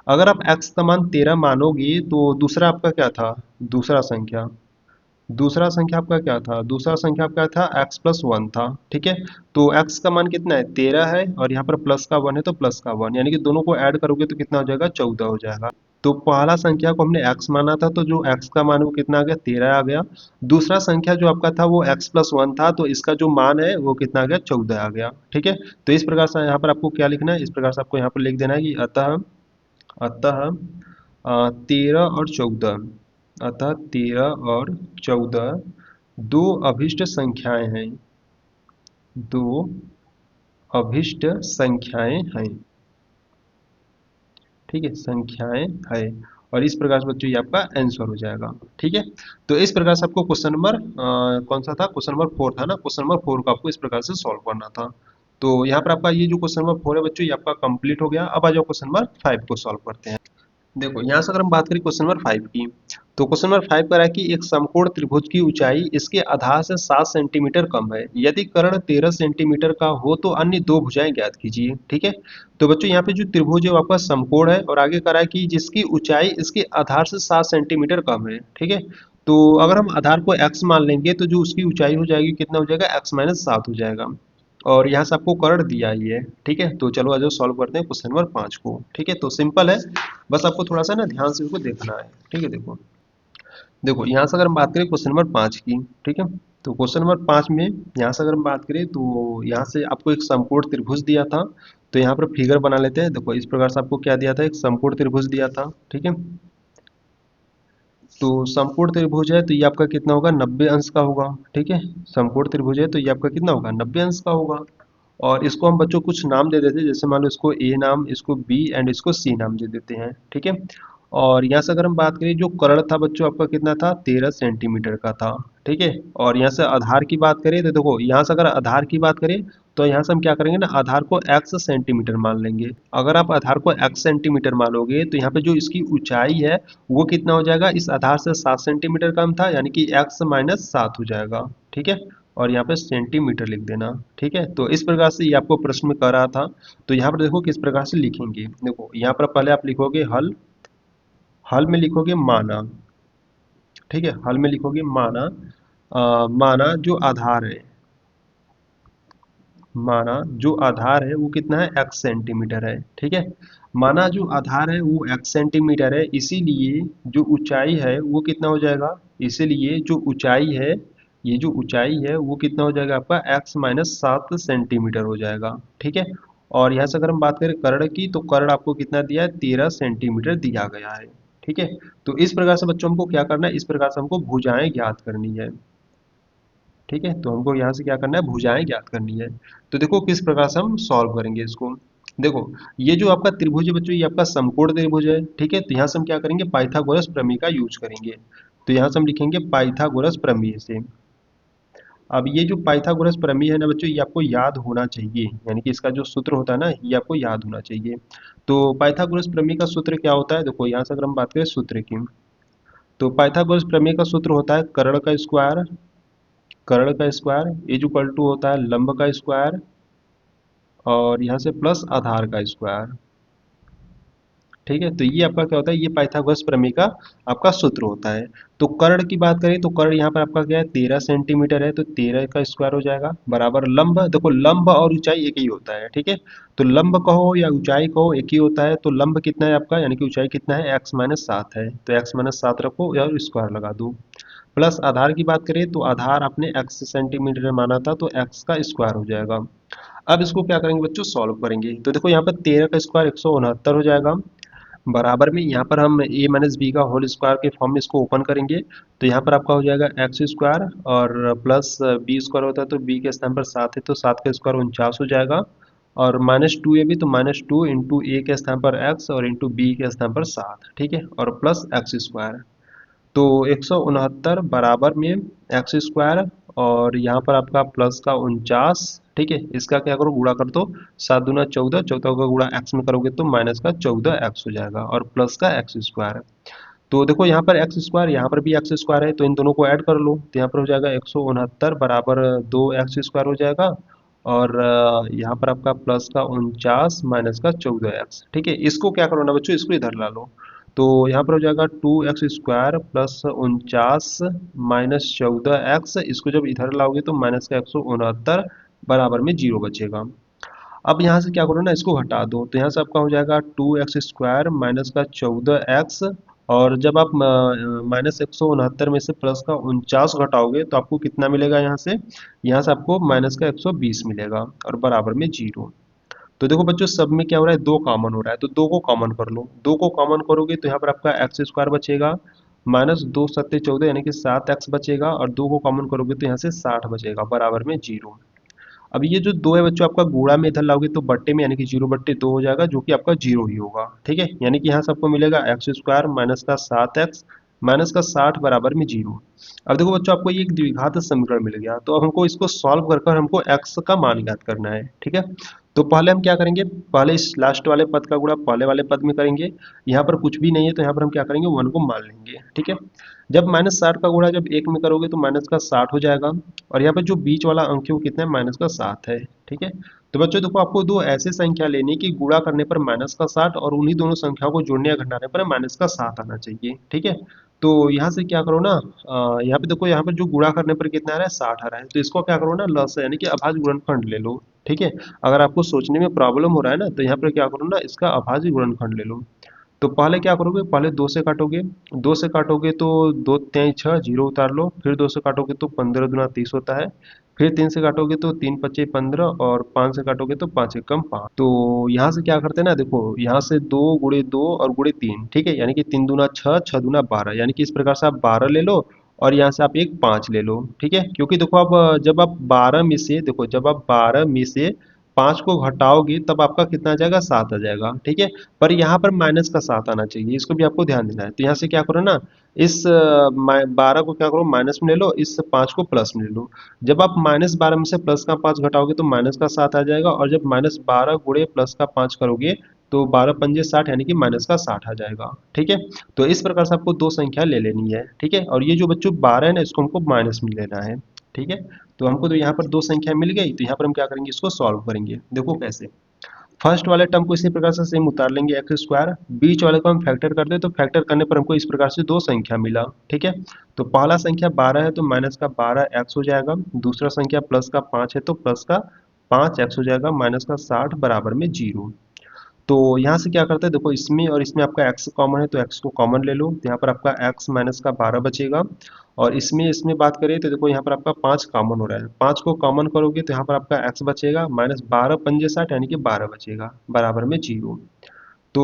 अगर आप x का मान 13 मानोगे तो दूसरा आपका क्या था, दूसरा संख्या आपका क्या था, दूसरा संख्या आपका था x प्लस 1 था। ठीक है, तो x का मान कितना है, 13 है, और यहाँ पर प्लस का 1 है तो प्लस का 1, यानी कि दोनों को ऐड करोगे तो कितना हो जाएगा, 14 हो जाएगा। तो पहला संख्या को हमने x माना था तो जो x का मान है वो कितना आ गया, 13 आ गया। दूसरा संख्या जो आपका था वो x प्लस 1 था तो इसका जो मान है वो कितना आ गया, 14 आ गया। ठीक है, तो इस प्रकार से यहाँ पर आपको क्या लिखना है, इस प्रकार से आपको यहाँ पर लिख देना है कि अतः अतः 13 और 14 दो अभिष्ट संख्याएं हैं, दो अभिष्ट संख्याएं हैं। ठीक है, संख्याएं है, और इस प्रकार से बच्चों ये आपका आंसर हो जाएगा। ठीक है, तो इस प्रकार से आपको क्वेश्चन नंबर कौन सा था, क्वेश्चन नंबर 4 था ना, क्वेश्चन नंबर 4 को आपको इस प्रकार से सॉल्व करना था। तो यहाँ पर आपका ये जो क्वेश्चन नंबर 4 है बच्चों ये आपका कंप्लीट हो गया। अब आ जाओ क्वेश्चन नंबर 5 को सॉल्व करते हैं। देखो यहाँ से अगर हम बात करें क्वेश्चन नंबर 5 की, तो क्वेश्चन नंबर 5 कह रहा है कि एक समकोण त्रिभुज की ऊंचाई इसके आधार से 7 सेंटीमीटर कम है, यदि कर्ण 13 सेंटीमीटर का हो तो अन्य दो भुजाएं ज्ञात कीजिए। ठीक है, तो बच्चों यहाँ पे जो त्रिभुज है वो आपका समकोण है, और आगे कह रहा है कि जिसकी ऊंचाई इसके आधार से 7 सेंटीमीटर कम है। ठीक है, तो अगर हम आधार को x मान लेंगे तो जो उसकी ऊंचाई हो जाएगी कितना हो जाएगा, x माइनस 7 हो जाएगा। और यहाँ से आपको कर्ण दिया ही है। ठीक है, तो चलो आज सॉल्व करते हैं क्वेश्चन नंबर 5 को। ठीक है, तो सिंपल है, बस आपको थोड़ा सा ना ध्यान से इसको देखना है। ठीक है, देखो देखो यहाँ से अगर हम बात करें क्वेश्चन नंबर 5 की, ठीक है, तो क्वेश्चन नंबर 5 में यहाँ से अगर हम बात करें तो यहाँ से आपको एक समकोण त्रिभुज दिया था। तो यहाँ पर फिगर बना लेते हैं। देखो इस प्रकार से आपको क्या दिया था, एक समकोण त्रिभुज दिया था। ठीक है, तो समकोण त्रिभुज है तो ये आपका कितना होगा, 90 अंश का होगा। ठीक है, समकोण त्रिभुज है तो ये आपका कितना होगा, 90 अंश का होगा। और इसको हम बच्चों कुछ नाम दे देते हैं, जैसे मान लो इसको ए नाम, इसको बी एंड इसको सी नाम दे देते हैं। ठीक है, और यहाँ से अगर हम बात करें जो कर्ण था बच्चों आपका कितना था, 13 सेंटीमीटर का था। ठीक है, और यहाँ से आधार की बात करें तो देखो यहाँ से अगर आधार की बात करें तो यहाँ से हम क्या करेंगे ना, आधार को x सेंटीमीटर मान लेंगे। अगर आप आधार को x सेंटीमीटर मानोगे तो यहाँ पे जो इसकी ऊंचाई है वो कितना हो जाएगा, इस आधार से 7 सेंटीमीटर कम था, यानी कि x माइनस 7 हो जाएगा। ठीक है, और यहाँ पे सेंटीमीटर लिख देना। ठीक है, तो इस प्रकार से ये आपको प्रश्न में कर रहा था। तो यहाँ पर देखो किस प्रकार से लिखेंगे, देखो यहाँ पर पहले आप लिखोगे हल, हल में लिखोगे माना। ठीक है, हल में लिखोगे माना, माना जो आधार है, माना जो आधार है वो कितना है, x सेंटीमीटर है। ठीक है, माना जो आधार है वो x सेंटीमीटर है, इसीलिए जो ऊंचाई है वो कितना हो जाएगा, इसीलिए जो ऊंचाई है, ये जो ऊंचाई है वो कितना हो जाएगा आपका, x माइनस 7 सेंटीमीटर हो जाएगा। ठीक है, और यहाँ से अगर हम बात करें कर्ण की तो कर्ण आपको कितना दिया है, 13 सेंटीमीटर दिया गया है। ठीक है, तो इस प्रकार से बच्चों हमको क्या करना है, इस प्रकार से हमको भुजाएं ज्ञात करनी है। ठीक है, तो हमको यहाँ से क्या करना है, भुजाएं ज्ञात करनी है। तो देखो किस प्रकार से हम सॉल्व करेंगे इसको। देखो ये जो आपका त्रिभुज है बच्चों ये आपका समकोण त्रिभुज है। ठीक है, तो यहाँ से हम क्या करेंगे, पाइथागोरस प्रमेय का यूज करेंगे। तो यहाँ से हम लिखेंगे पाइथागोरस प्रमेय से। अब ये जो पाइथागोरस प्रमेय है ना बच्चों ये आपको याद होना चाहिए, यानी कि इसका जो सूत्र होता है ना ये आपको याद होना चाहिए। तो पाइथागोरस प्रमेय का सूत्र क्या होता है, देखो यहाँ से अगर हम बात करें सूत्र की, तो पाइथागोरस प्रमेय का सूत्र होता है कर्ण का स्क्वायर, कर्ण का स्क्वायर इज इक्वल टू होता है लंब का स्क्वायर, और यहाँ से प्लस आधार का स्क्वायर। ठीक है, तो ये आपका क्या होता है, ये पाइथागोरस प्रमेय का आपका सूत्र होता है। तो कर्ण की बात करें तो कर्ण यहाँ पर आपका क्या है, 13 सेंटीमीटर है, तो 13 का स्क्वायर हो जाएगा बराबर लंब, देखो लंब और ऊंचाई एक ही होता है। ठीक है, तो लंब कहो या ऊंचाई कहो एक ही होता है, तो लंब कितना है आपका, यानी कि ऊंचाई कितना है, x माइनस 7 है, तो x माइनस 7 रखो और स्क्वायर लगा दो। प्लस आधार की बात करें तो आधार आपने x सेंटीमीटर में माना था तो x का स्क्वायर हो जाएगा। अब इसको क्या करेंगे बच्चों, सॉल्व करेंगे। तो देखो यहाँ पर 13 का स्क्वायर 169 हो जाएगा, बराबर में यहाँ पर हम a माइनस बी का होल स्क्वायर के फॉर्म में इसको ओपन करेंगे। तो यहाँ पर आपका हो जाएगा एक्स स्क्वायर और प्लस बी स्क्वायर होता है तो बी के स्थान पर 7 है तो 7 का स्क्वायर 49 हो जाएगा। और -2 ए भी तो -2 इंटू ए के स्थान पर एक्स और इंटू बी के स्थान पर 7, ठीक है, और प्लस एक्स स्क्वायर। तो 169 बराबर में एक्स स्क्वायर और यहाँ पर आपका प्लस का 49, ठीक है, इसका क्या करो गुणा कर दो, 7 दूना 14, 14 का गुणा एक्स में करोगे तो माइनस का 14 एक्स हो जाएगा और प्लस का एक्स स्क्वायर। तो देखो यहाँ पर एक्स स्क्वायर, यहाँ पर भी एक्स स्क्वायर है तो इन दोनों को ऐड कर लो तो यहाँ पर हो जाएगा 169 बराबर 2 एक्स स्क्वायर हो जाएगा। और यहाँ पर आपका प्लस का 49 माइनस का 14 एक्स, ठीक है। इसको क्या करो ना बच्चों, इसको इधर ला लो। तो यहाँ पर हो जाएगा 2 x square plus 49 minus 14 x, इसको जब इधर लाओगे तो माइनस का 169 बराबर में 0 बचेगा। अब यहाँ से क्या करो ना, इसको हटा दो तो यहाँ से आपका हो जाएगा 2 एक्स स्क्वायर माइनस का 14 एक्स। और जब आप -169 में से प्लस का 49 घटाओगे तो आपको कितना मिलेगा, यहाँ से आपको माइनस का 120 मिलेगा और बराबर में 0। तो देखो बच्चों सब में क्या हो रहा है, दो कॉमन हो रहा है तो दो को कॉमन कर लो। दो को कॉमन करोगे तो यहाँ पर आपका एक्स स्क्वायर बचेगा, माइनस 2 × 7 = 14 यानी कि 7 एक्स बचेगा, और दो को कॉमन करोगे तो यहाँ से 60 बचेगा बराबर में 0। अब ये जो दो है बच्चों आपका गुणा में इधर लाओगे तो बट्टे में यानी कि 0/2 हो जाएगा जो कि आपका 0 ही होगा, ठीक है। यानी कि यहाँ से आपको मिलेगा एक्स स्क्वायर माइनस का 7 एक्स माइनस का 60 बराबर में 0। अब देखो बच्चों आपको ये एक द्विघात समीकरण मिल गया तो अब हमको इसको सॉल्व कर कर हमको एक्स का मान ज्ञात करना है, ठीक है। तो पहले हम क्या करेंगे, पहले इस लास्ट वाले पद का गुणा पहले वाले पद में करेंगे। यहाँ पर कुछ भी नहीं है तो यहाँ पर हम क्या करेंगे, 1 को मान लेंगे, ठीक है। जब -60 का गुणा जब 1 में करोगे तो माइनस का 60 हो जाएगा, और यहाँ पर जो बीच वाला अंक है वो कितना है, माइनस का 7 है, ठीक है। तो बच्चों देखो आपको दो ऐसे संख्या लेनी कि गुणा करने पर माइनस का 60 और उन्हीं दोनों संख्याओं को जोड़ने या घटाने पर माइनस का 7 आना चाहिए, ठीक है। तो यहाँ से क्या करो ना, यहाँ पे देखो यहाँ पर जो गुणा करने पर कितना आ रहा है, 60 आ रहा है, तो इसको क्या करो ना, लस यानी कि अभाज्य गुणनखंड ले लो, ठीक है। अगर आपको सोचने में प्रॉब्लम हो रहा है ना तो यहाँ पर क्या करो ना, इसका अभाज्य गुणनखंड ले लो। तो पहले क्या करोगे, पहले 2 से काटोगे, 2 से काटोगे तो 2 तिहाई 6, 0 उतार लो, फिर 2 से काटोगे तो 15 दूना 30 होता है, फिर 3 से काटोगे तो 3 पच्चे 15 और 5 से काटोगे तो 5 एकम 5। तो यहाँ से क्या करते हैं ना, देखो यहाँ से 2 गुणे 2 और गुणे 3, ठीक है, यानी कि 3 दूना 6, 6 दूना 12, यानी कि इस प्रकार से आप 12 ले लो और यहाँ से आप एक 5 ले लो, ठीक है। क्योंकि देखो आप जब आप 12 में से देखो जब आप 12 में से 5 को घटाओगे तब आपका कितना आ जाएगा, 7 आ जाएगा, ठीक है। पर यहाँ पर माइनस का 7 आना चाहिए, इसको भी आपको ध्यान देना है। तो यहाँ से क्या करो ना, इस 12 को क्या करो माइनस में ले लो, इस 5 को प्लस में ले लो। जब आप -12 में से प्लस का 5 घटाओगे तो माइनस का 7 आ जाएगा, और जब -12 गुणे प्लस का 5 करोगे तो 12 पंजे 60 यानी कि माइनस का 60 आ जाएगा, ठीक है। तो इस प्रकार से आपको दो संख्या ले लेनी है, ठीक है। और ये जो बच्चों 12 है ना, इसको हमको माइनस में लेना है, ठीक है। तो हमको तो यहाँ पर दो संख्या मिल गई तो यहाँ पर हम क्या करेंगे, इसको सॉल्व करेंगे। देखो कैसे, फर्स्ट वाले टर्म को इसी प्रकार से सेम उतार लेंगे एक्स स्क्वायर, बीच वाले को हम फैक्टर कर दे तो फैक्टर करने पर हमको इस प्रकार से दो संख्या मिला, ठीक है। तो पहला संख्या 12 है तो माइनस का 12 एक्स हो जाएगा, दूसरा संख्या प्लस का 5 है तो प्लस का 5 एक्स हो जाएगा, माइनस का 60 बराबर में 0। तो यहाँ से क्या करते हैं, देखो इसमें और इसमें आपका x कॉमन है तो x को कॉमन ले लो, तो यहाँ पर आपका x माइनस का 12 बचेगा। और इसमें इसमें बात करें तो देखो यहाँ पर आपका 5 कॉमन हो रहा है, 5 को कॉमन करोगे तो यहाँ पर आपका x बचेगा, -12 पंजे 60 यानी कि 12 बचेगा बराबर में 0। तो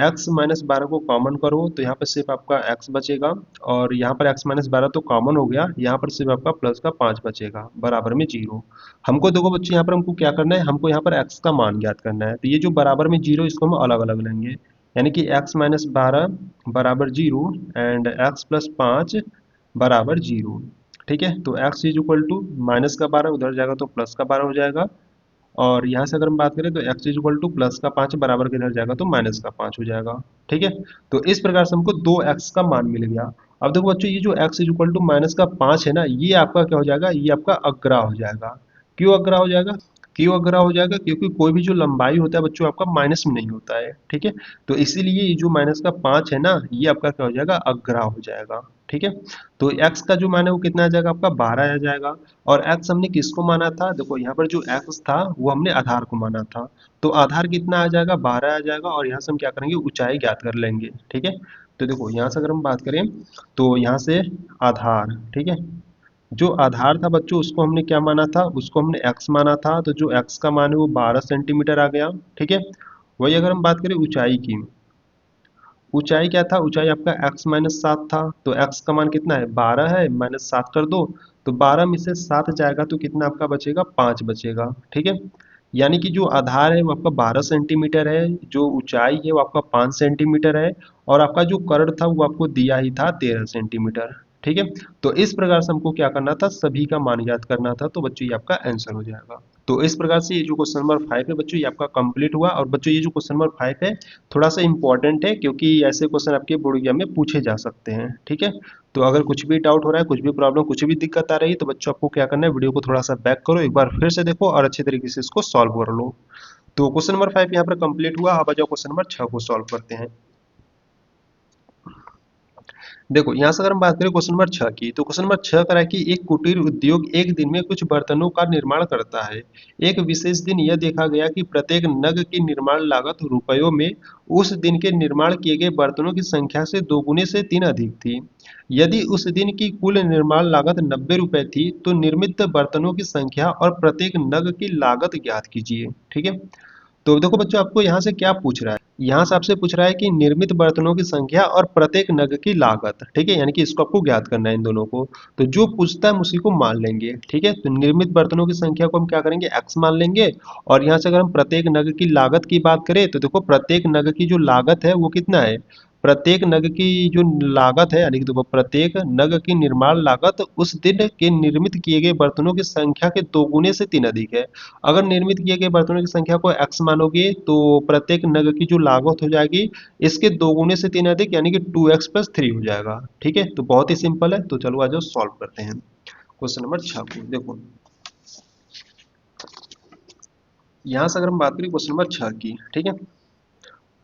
x -12 को कॉमन करो तो यहाँ पर सिर्फ आपका x बचेगा, और यहाँ पर x -12 तो कॉमन हो गया, यहाँ पर सिर्फ आपका प्लस का 5 बचेगा बराबर में 0। हमको देखो बच्चों यहाँ पर हमको क्या करना है, हमको यहाँ पर x का मान ज्ञात करना है। तो ये जो बराबर में 0 इसको हम अलग अलग लेंगे, यानी कि x -12 बराबर 0 एंड x + 5 बराबर 0, ठीक है। तो x माइनस का 12 उधर जाएगा तो प्लस का 12 हो जाएगा, और यहाँ से अगर हम बात करें तो x प्लस का 5 बराबर के इधर जाएगा तो माइनस का 5 हो जाएगा, ठीक है। तो इस प्रकार से हमको 2x का मान मिल गया। अब देखो बच्चों ये जो x माइनस का 5 है ना, ये आपका क्या हो जाएगा, ये आपका अग्रा हो जाएगा। क्यों अग्रा हो जाएगा, क्यों अग्रा हो जाएगा, क्योंकि कोई भी जो लंबाई होता है बच्चों आपका माइनस में नहीं होता है, ठीक है। तो इसीलिए ये जो माइनस का 5 है ना, ये आपका क्या हो जाएगा, अग्रा हो जाएगा, ठीक है। तो x का जो मान है वो कितना आ जाएगा, आपका 12 आ जाएगा। और x हमने किसको माना था, देखो यहाँ पर जो x था वो हमने आधार को माना था, तो आधार कितना आ जाएगा, 12 आ जाएगा, और यहाँ से हम क्या करेंगे, ऊंचाई ज्ञात कर लेंगे, ठीक है। तो देखो यहाँ से अगर हम बात करें तो यहाँ से आधार, ठीक है, जो आधार था बच्चों उसको हमने क्या माना था, उसको हमने x माना था, तो जो x का मान है वो 12 सेंटीमीटर आ गया, ठीक है। वही अगर हम बात करें ऊंचाई की, ऊंचाई क्या था, ऊंचाई आपका x-7 था, तो x का मान कितना है, 12 है, -7 कर दो, तो 12 में से 7 जाएगा तो कितना आपका बचेगा, 5 बचेगा, ठीक है। यानी कि जो आधार है वो आपका 12 सेंटीमीटर है, जो ऊंचाई है वो आपका 5 सेंटीमीटर है, और आपका जो कर्ण था वो आपको दिया ही था 13 सेंटीमीटर, ठीक है। तो इस प्रकार से हमको क्या करना था, सभी का मान ज्ञात करना था, तो बच्चों ये आपका आंसर हो जाएगा। तो इस प्रकार से ये जो क्वेश्चन नंबर 5 है बच्चों ये आपका कंप्लीट हुआ। और बच्चों ये जो क्वेश्चन नंबर 5 है थोड़ा सा इंपॉर्टेंट है, क्योंकि ऐसे क्वेश्चन आपके बोर्ड एग्जाम में पूछे जा सकते हैं, ठीक है। तो अगर कुछ भी डाउट हो रहा है, कुछ भी प्रॉब्लम, कुछ भी दिक्कत आ रही है, तो बच्चों आपको क्या करना है, वीडियो को थोड़ा सा बैक करो, एक बार फिर से देखो और अच्छे तरीके से इसको सॉल्व कर लो। तो क्वेश्चन नंबर 5 यहाँ पर कंप्लीट हुआ। अब आ जाओ क्वेश्चन नंबर 6 को सॉल्व करते हैं। देखो यहाँ से अगर हम बात करें क्वेश्चन नंबर 6 की, तो क्वेश्चन नंबर 6 कह रहा है कि एक कुटीर उद्योग एक दिन में कुछ बर्तनों का निर्माण करता है। एक विशेष दिन यह देखा गया कि प्रत्येक नग की निर्माण लागत रुपयों में उस दिन के निर्माण किए गए बर्तनों की संख्या से 2 गुने से 3 अधिक थी। यदि उस दिन की कुल निर्माण लागत 90 रुपए थी, तो निर्मित बर्तनों की संख्या और प्रत्येक नग की लागत ज्ञात कीजिए, ठीक है। तो देखो बच्चों आपको यहाँ से क्या पूछ रहा है, यहाँ से आपसे पूछ रहा है कि निर्मित बर्तनों की संख्या और प्रत्येक नग की लागत, ठीक है, यानी कि इसको आपको ज्ञात करना है इन दोनों को। तो जो पूछता है हम उसी को मान लेंगे, ठीक है। तो निर्मित बर्तनों की संख्या को हम क्या करेंगे, x मान लेंगे, और यहाँ से अगर हम प्रत्येक नग की लागत की बात करें तो देखो प्रत्येक नग की जो लागत है वो कितना है, प्रत्येक नग की जो लागत है, यानी कि देखो प्रत्येक नग की निर्माण लागत उस दिन के निर्मित किए गए बर्तनों की संख्या के 2 गुने से 3 अधिक है। अगर निर्मित किए गए बर्तनों की संख्या को x मानोगे तो प्रत्येक नग की जो लागत हो जाएगी इसके 2 गुने से 3 अधिक, यानी कि 2x+3 हो जाएगा, ठीक है। तो बहुत ही सिंपल है, तो चलो आ जाओ सॉल्व करते हैं क्वेश्चन नंबर 6 को। देखो यहाँ से अगर हम बात करें क्वेश्चन नंबर 6 की, ठीक है,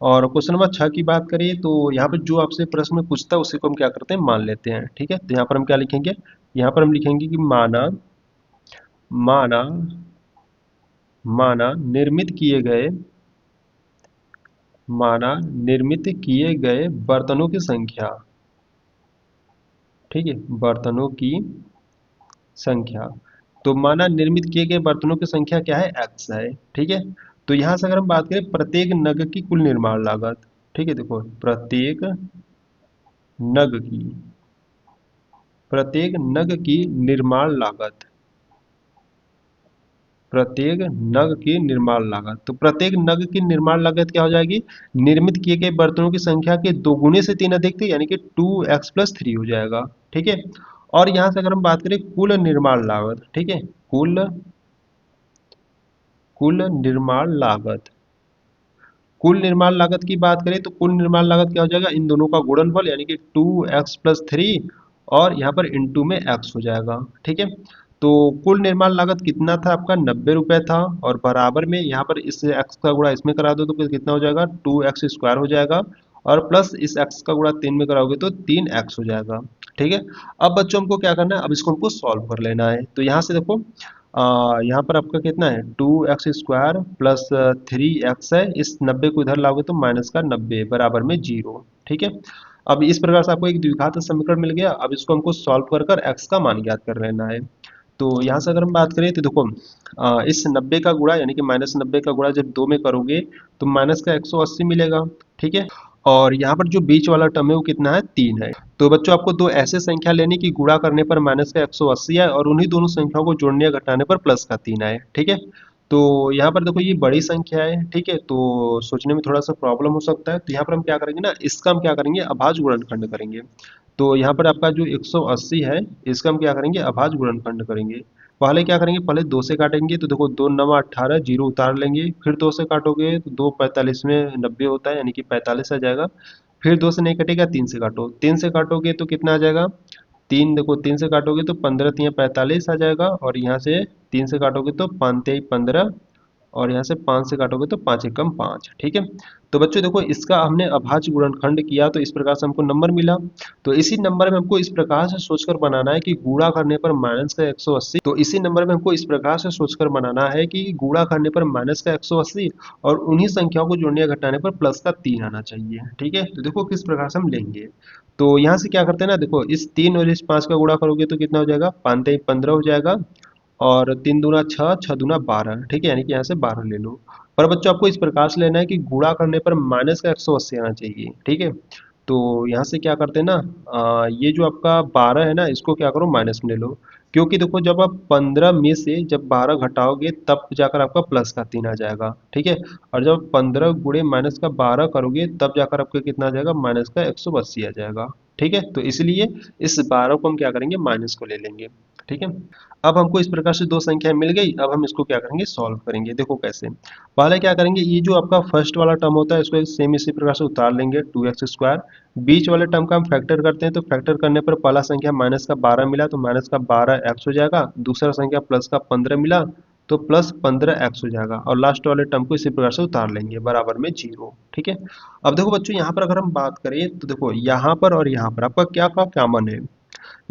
और क्वेश्चन नंबर 6 की बात करें तो यहाँ पर जो आपसे प्रश्न में पूछता है उसी को हम क्या करते हैं, मान लेते हैं, ठीक है। तो यहाँ पर हम क्या लिखेंगे, यहाँ पर हम लिखेंगे कि माना, माना, माना निर्मित किए गए, माना निर्मित किए गए बर्तनों की संख्या, ठीक है, बर्तनों की संख्या। तो माना निर्मित किए गए बर्तनों की संख्या क्या है, x है, ठीक है। तो यहां से अगर हम बात करें प्रत्येक नग की कुल निर्माण लागत, ठीक है, देखो प्रत्येक नग की, प्रत्येक नग की निर्माण लागत, प्रत्येक नग की निर्माण लागत, तो प्रत्येक नग की निर्माण लागत क्या हो जाएगी, निर्मित किए गए बर्तनों की संख्या के 2 गुने से 3 अधिक थे, यानी कि 2x+3 हो जाएगा, ठीक है। और यहां से अगर हम बात करें कुल निर्माण लागत, ठीक है, कुल, कुल निर्माण लागत, कुल निर्माण लागत की बात करें तो कुल निर्माण लागत क्या हो जाएगा, इन दोनों का गुणनफल, यानी कि 2x+3, और यहाँ पर इंटू में x हो जाएगा, ठीक है। तो कुल निर्माण लागत कितना था आपका, 90 रुपए था, और बराबर में यहाँ पर इस x का गुणा इसमें करा दो तो फिर कितना हो जाएगा, 2x² हो जाएगा, और प्लस इस x का गुणा 3 में कराओगे तो 3x हो जाएगा, ठीक है। अब बच्चों हमको क्या करना है, अब इसको हमको सॉल्व कर लेना है। तो यहाँ से देखो यहाँ पर आपका कितना है, 2x² प्लस 3x है, इस 90 को इधर लाओगे तो माइनस का 90 बराबर में 0, ठीक है। अब इस प्रकार से आपको एक द्विघात समीकरण मिल गया। अब इसको हमको सॉल्व कर कर x का मान ज्ञात कर लेना है। तो यहाँ से अगर हम बात करें तो देखो इस 90 का गुणा, यानी कि -90 का गुणा जब 2 में करोगे तो माइनस का 180 मिलेगा, ठीक है। और यहाँ पर जो बीच वाला टर्म है वो कितना है, 3 है। तो बच्चों आपको दो ऐसे संख्या लेनी कि गुणा करने पर माइनस का 180 आए और उन्हीं दोनों संख्याओं को जोड़ने या घटाने पर प्लस का 3 आए, ठीक है। तो यहाँ पर देखो ये बड़ी संख्या है, ठीक है, तो सोचने में थोड़ा सा प्रॉब्लम हो सकता है। तो यहाँ पर हम क्या करेंगे ना, इसका हम क्या करेंगे, अभाज्य गुणनखंड करेंगे। तो यहाँ पर आपका जो 180 है इसका हम क्या करेंगे, अभाज्य गुणनखंड करेंगे। पहले क्या करेंगे, पहले 2 से काटेंगे, तो देखो 2 9 18, 0 उतार लेंगे, फिर 2 से काटोगे तो 2 45 में 90 होता है, यानी कि 45 आ जाएगा। फिर 2 से नहीं कटेगा, 3 से काटो, 3 से काटोगे तो कितना आ जाएगा, 3, देखो 3 से काटोगे तो 15 3 45 आ जाएगा, और यहाँ से 3 से काटोगे तो 5 3 15, और यहाँ से 5 से काटोगे तो 5 एकम 5, ठीक है। तो बच्चों देखो इसका हमने अभाज्य गुणनखंड किया तो इस प्रकार से हमको नंबर मिला। तो इसी नंबर में हमको इस प्रकार से सोचकर बनाना है कि गुणा करने पर माइनस का 180, तो इसी नंबर में हमको इस प्रकार से सोचकर बनाना है कि गुणा करने पर माइनस का 180 और उन्हीं संख्याओं को जोड़ने या घटाने पर प्लस का 3 आना चाहिए, ठीक है। तो देखो किस प्रकार से हम लेंगे। तो यहाँ से क्या करते हैं ना, देखो इस 3 और इस 5 का गुणा करोगे तो कितना हो जाएगा, 5 3 15 हो जाएगा और 3 दूना 6, 6 दूना 12, ठीक है, यानी कि यहाँ से 12 ले लो। पर बच्चों आपको इस प्रकार से लेना है कि गुणा करने पर माइनस का 180 आना चाहिए, ठीक है। तो यहाँ से क्या करते हैं ना, ये जो आपका 12 है ना, इसको क्या करो माइनस में ले लो, क्योंकि देखो जब आप 15 में से जब 12 घटाओगे तब जाकर आपका प्लस का 3 आ जाएगा, ठीक है। और जब 15 गुणे माइनस का 12 करोगे तब जाकर आपका कितना आ जाएगा, माइनस का 180 आ जाएगा, ठीक है। तो इसलिए इस 12 को हम क्या करेंगे, माइनस को ले लेंगे, ठीक है। अब हमको इस प्रकार से दो संख्या मिल गई, अब हम इसको क्या करेंगे, सॉल्व करेंगे। देखो कैसे, पहले क्या करेंगे, ये जो आपका फर्स्ट वाला टर्म होता है इसको सेम इसी प्रकार से उतार लेंगे, 2x²। बीच वाले टर्म का हम फैक्टर करते हैं, तो फैक्टर करने पर पहला संख्या माइनस का 12 मिला तो माइनस का 12x हो जाएगा, दूसरा संख्या प्लस का 15 मिला तो प्लस 15x हो जाएगा, और लास्ट वाले टर्म को इसी प्रकार से उतार लेंगे बराबर में 0, ठीक है। अब देखो बच्चों यहाँ पर अगर हम बात करें तो देखो यहाँ पर और यहाँ पर आपका क्या का कॉमन है,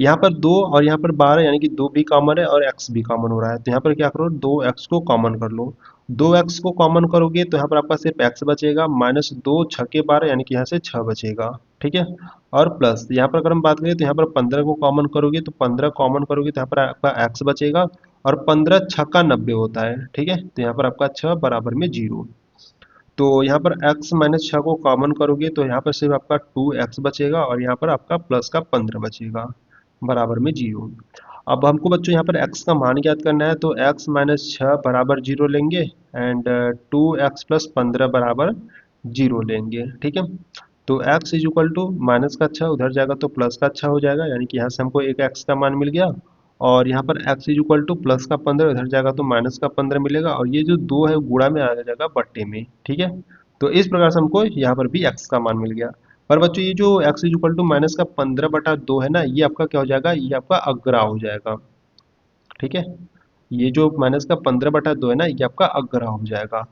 यहाँ पर 2 और यहाँ पर 12, यानी कि 2 भी कॉमन है और x भी कॉमन हो रहा है, तो यहाँ पर क्या करो, 2x को कॉमन कर लो। 2x को कॉमन करोगे तो यहाँ पर आपका सिर्फ x बचेगा, माइनस 2 6 के 12, यानी कि यहाँ से 6 बचेगा, ठीक है। और प्लस यहाँ पर अगर हम बात करें तो यहाँ पर 15 को कॉमन करोगे तो 15 कॉमन करोगे तो यहाँ पर आपका x बचेगा, और 15 6 का 90 होता है, ठीक है। तो यहाँ पर आपका 6 बराबर में 0। तो यहाँ पर x माइनस 6 को कॉमन करोगे तो यहाँ पर सिर्फ आपका 2x बचेगा, और यहाँ पर आपका प्लस का 15 बचेगा बराबर में 0। अब हमको बच्चों यहाँ पर x का मान ज्ञात करना है, तो x माइनस 6 बराबर 0 लेंगे एंड 2x प्लस 15 बराबर 0 लेंगे, ठीक है। तो x is equal to minus का 6 उधर जाएगा तो प्लस का 6 हो जाएगा, यानी कि यहाँ से हमको एक x का मान मिल गया, और यहाँ पर x is equal two plus का 15 इधर जाएगा तो माइनस का 15 मिलेगा, और ये जो 2 है गुणा में आ जाएगा बट्टे में, ठीक है। तो इस प्रकार से हमको यहाँ पर भी x का मान मिल गया। पर बच्चों ये जो x is equal to minus का 15/2 है ना, ये आपका क्या हो जाएगा, ये आपका अग्रा हो जाएगा, ठीक है। ये जो माइनस का 15/2 है ना, ये आपका अग्रा हो जाएगा।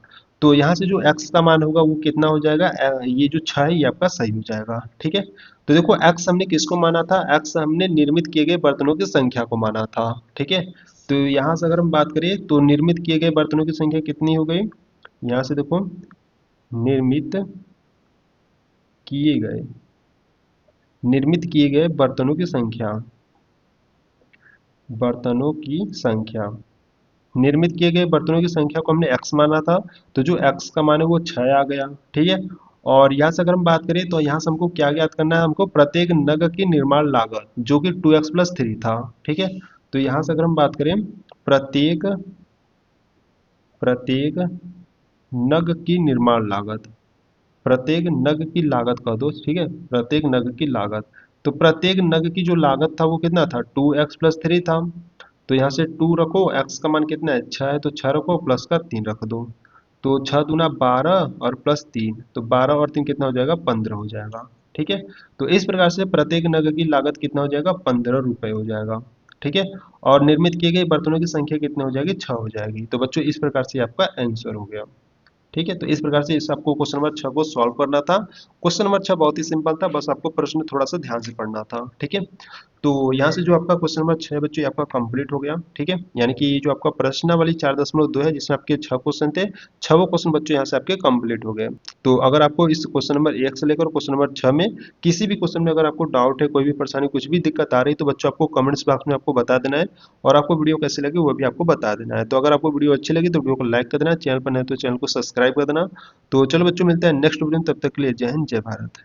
तो यहाँ से जो x का मान होगा वो कितना हो जाएगा, ये जो 6 है ये आपका सही हो जाएगा, ठीक है। तो देखो x हमने किसको माना था, x हमने निर्मित किए गए बर्तनों की संख्या को माना था, ठीक है। तो यहाँ से अगर हम बात करें तो निर्मित किए गए बर्तनों की संख्या कितनी हो गई, यहाँ से देखो निर्मित किए गए निर्मित किए गए बर्तनों की संख्या, बर्तनों की संख्या, निर्मित किए गए बर्तनों की संख्या को हमने x माना था, तो जो x का मान है वो 6 आ गया, ठीक है। और यहाँ से अगर हम बात करें तो यहाँ से हमको क्या ज्ञात करना है, हमको प्रत्येक नग की निर्माण लागत जो कि 2x+3 था, ठीक है। तो यहाँ से अगर हम बात करें प्रत्येक प्रत्येक नग की निर्माण लागत, प्रत्येक नग की लागत कह दो, ठीक है, प्रत्येक नग की लागत। तो प्रत्येक नग की जो लागत था वो कितना था, 2x+3 था। तो यहाँ से 2 रखो, x का मान कितना है 6 है, तो 6 रखो प्लस का 3 रख दो, तो 6 दूना 12 और प्लस 3, तो 12 और 3 कितना हो जाएगा, 15 हो जाएगा, ठीक है। तो इस प्रकार से प्रत्येक नग की लागत कितना हो जाएगा, 15 रुपये हो जाएगा, ठीक है। और निर्मित किए गए बर्तनों की संख्या कितनी हो जाएगी, 6 हो जाएगी। तो बच्चों इस प्रकार से आपका आंसर हो गया, ठीक है। तो इस प्रकार से इस आपको क्वेश्चन नंबर 6 को सॉल्व करना था। क्वेश्चन नंबर 6 बहुत ही सिंपल था, बस आपको प्रश्न थोड़ा सा ध्यान से पढ़ना था, ठीक है। तो यहाँ से जो आपका क्वेश्चन नंबर 6 बच्चों ये आपका कंप्लीट हो गया, ठीक है। यानी कि ये जो आपका प्रश्नावली 4.2 है जिसमें आपके 6 क्वेश्चन थे, 6 क्वेश्चन बच्चों यहाँ से आपके कंप्लीट हो गए। तो अगर आपको इस क्वेश्चन नंबर 1 से लेकर क्वेश्चन नंबर 6 में किसी भी क्वेश्चन में अगर आपको डाउट है, कोई भी परेशानी, कुछ भी दिक्कत आ रही है, तो बच्चों आपको कमेंट्स बॉक्स में आपको बता देना है, और आपको वीडियो कैसी लगी वो भी आपको बता देना है। तो अगर आपको वीडियो अच्छी लगी तो वीडियो को लाइक कर देना, चैनल पर नहीं तो चैनल को सब्सक्राइब कर देना। तो चलो बच्चों मिलते हैं नेक्स्ट वीडियो में, तब तक के लिए जय हिंद जय भारत।